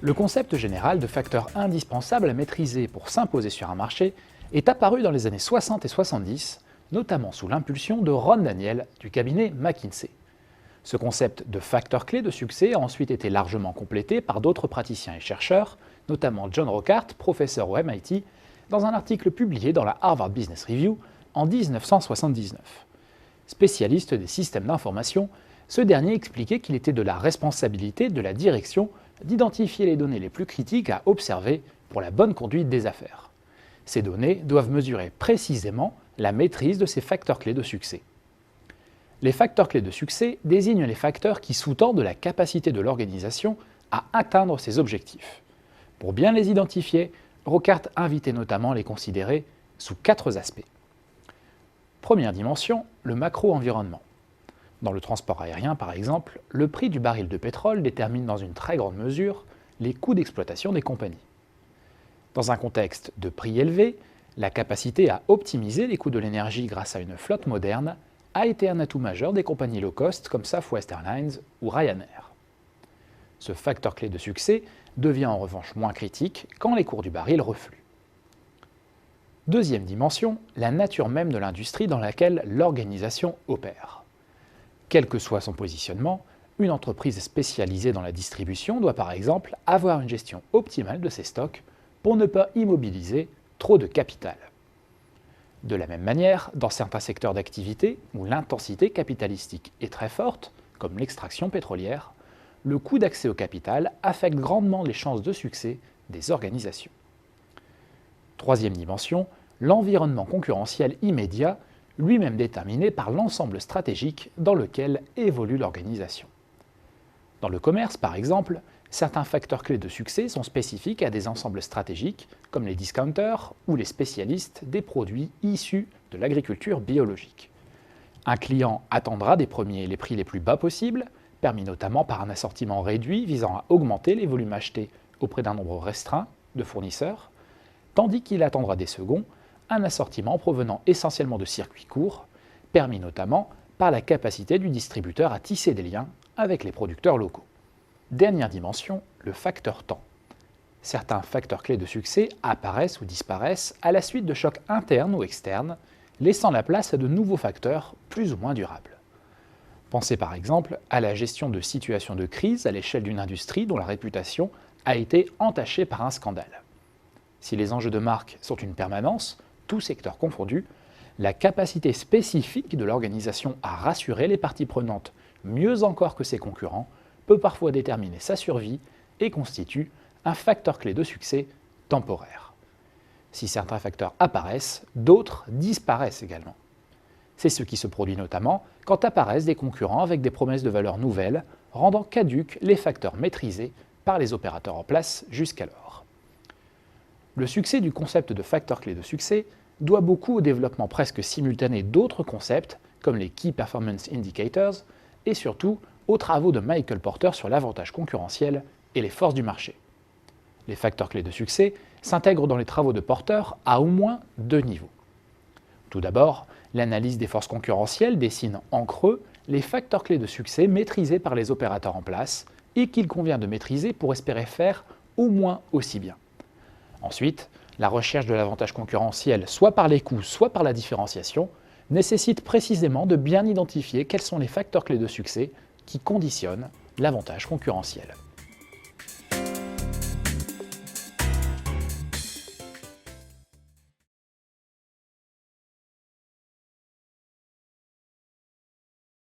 Le concept général de facteur indispensable à maîtriser pour s'imposer sur un marché est apparu dans les années 60 et 70, notamment sous l'impulsion de Ron Daniel du cabinet McKinsey. Ce concept de facteur clé de succès a ensuite été largement complété par d'autres praticiens et chercheurs, notamment John Rockhart, professeur au MIT, dans un article publié dans la Harvard Business Review en 1979. Spécialiste des systèmes d'information, ce dernier expliquait qu'il était de la responsabilité de la direction d'identifier les données les plus critiques à observer pour la bonne conduite des affaires. Ces données doivent mesurer précisément la maîtrise de ces facteurs clés de succès. Les facteurs clés de succès désignent les facteurs qui sous-tendent la capacité de l'organisation à atteindre ses objectifs. Pour bien les identifier, Rockhart invitait notamment à les considérer sous 4 aspects. Première dimension, le macro-environnement. Dans le transport aérien, par exemple, le prix du baril de pétrole détermine dans une très grande mesure les coûts d'exploitation des compagnies. Dans un contexte de prix élevé, la capacité à optimiser les coûts de l'énergie grâce à une flotte moderne a été un atout majeur des compagnies low cost comme Southwest Airlines ou Ryanair. Ce facteur clé de succès devient en revanche moins critique quand les cours du baril refluent. Deuxième dimension, la nature même de l'industrie dans laquelle l'organisation opère. Quel que soit son positionnement, une entreprise spécialisée dans la distribution doit par exemple avoir une gestion optimale de ses stocks pour ne pas immobiliser trop de capital. De la même manière, dans certains secteurs d'activité où l'intensité capitalistique est très forte, comme l'extraction pétrolière, le coût d'accès au capital affecte grandement les chances de succès des organisations. Troisième dimension, l'environnement concurrentiel immédiat, lui-même déterminé par l'ensemble stratégique dans lequel évolue l'organisation. Dans le commerce, par exemple, certains facteurs clés de succès sont spécifiques à des ensembles stratégiques, comme les discounters ou les spécialistes des produits issus de l'agriculture biologique. Un client attendra des premiers les prix les plus bas possibles, permis notamment par un assortiment réduit visant à augmenter les volumes achetés auprès d'un nombre restreint de fournisseurs, tandis qu'il attendra des seconds un assortiment provenant essentiellement de circuits courts, permis notamment par la capacité du distributeur à tisser des liens avec les producteurs locaux. Dernière dimension, le facteur temps. Certains facteurs clés de succès apparaissent ou disparaissent à la suite de chocs internes ou externes, laissant la place à de nouveaux facteurs plus ou moins durables. Pensez par exemple à la gestion de situations de crise à l'échelle d'une industrie dont la réputation a été entachée par un scandale. Si les enjeux de marque sont une permanence, tous secteurs confondus, la capacité spécifique de l'organisation à rassurer les parties prenantes mieux encore que ses concurrents peut parfois déterminer sa survie et constitue un facteur clé de succès temporaire. Si certains facteurs apparaissent, d'autres disparaissent également. C'est ce qui se produit notamment quand apparaissent des concurrents avec des promesses de valeur nouvelles, rendant caducs les facteurs maîtrisés par les opérateurs en place jusqu'alors. Le succès du concept de facteur clé de succès doit beaucoup au développement presque simultané d'autres concepts, comme les Key Performance Indicators, et surtout aux travaux de Michael Porter sur l'avantage concurrentiel et les forces du marché. Les facteurs clés de succès s'intègrent dans les travaux de Porter à au moins 2 niveaux. Tout d'abord, l'analyse des forces concurrentielles dessine en creux les facteurs clés de succès maîtrisés par les opérateurs en place et qu'il convient de maîtriser pour espérer faire au moins aussi bien. Ensuite, la recherche de l'avantage concurrentiel, soit par les coûts, soit par la différenciation, nécessite précisément de bien identifier quels sont les facteurs clés de succès qui conditionnent l'avantage concurrentiel.